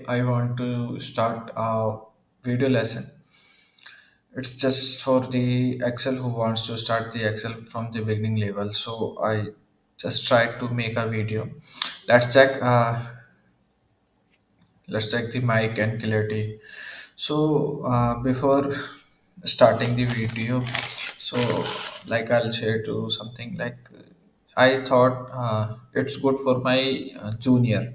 I want to start a video lesson. It's just for the Excel who wants to start the Excel from the beginning level. So I just tried to make a video. Let's check. Let's check the mic and clarity. So before starting the video, so like I'll share to something like I thought it's good for my junior,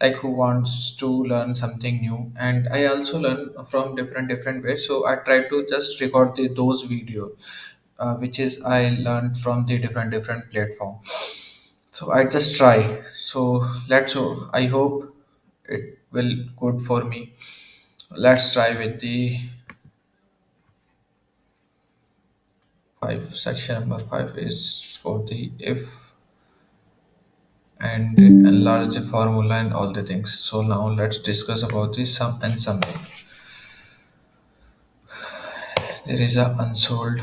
like who wants to learn something new, and I also learn from different ways. So I try to just record those videos, which is I learned from the different platforms. So I just try. So let's show. I hope it will good for me. Let's try with the five. Section number five is for the if and enlarge the formula and all the things. So now let's discuss about the sum and summary. There is a unsold.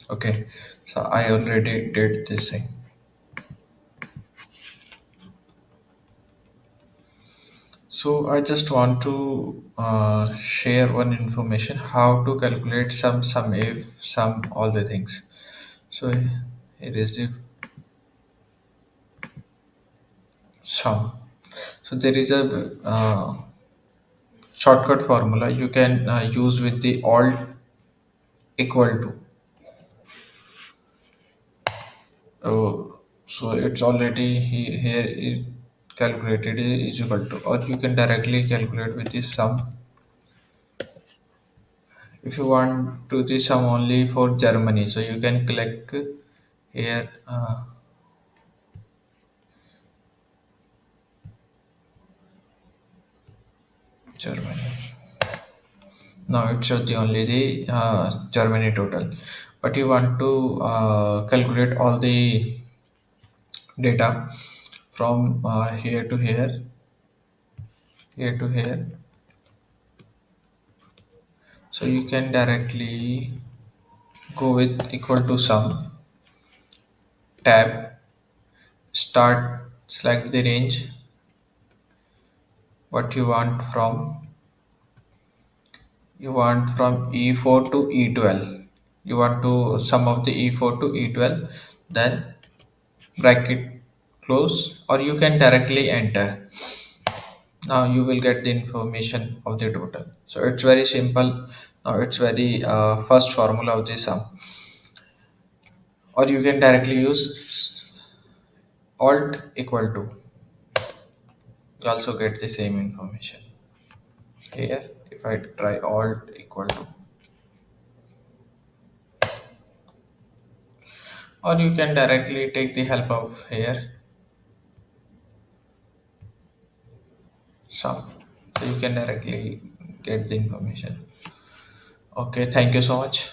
Okay, so I already did this thing. So I just want to share one information how to calculate sum if sum all the things. So here is the sum. So there is a shortcut formula you can use with the alt equal to. So it's already here is calculated is equal to, or you can directly calculate with the sum. If you want to the sum only for Germany, so you can click here Germany. Now it shows the only the Germany total, but you want to calculate all the data from here to here, here to here. So you can directly go with equal to sum tab, start, select the range what you want from. You want from E4 to E12. You want to sum of the E4 to E12, then bracket close, or you can directly enter. Now you will get the information of the total. So it's very simple. Now it's very first formula of the sum, or you can directly use alt equal to. You also get the same information here. If I try alt equal to, or you can directly take the help of here sum, so you can directly get the information. Okay, thank you so much.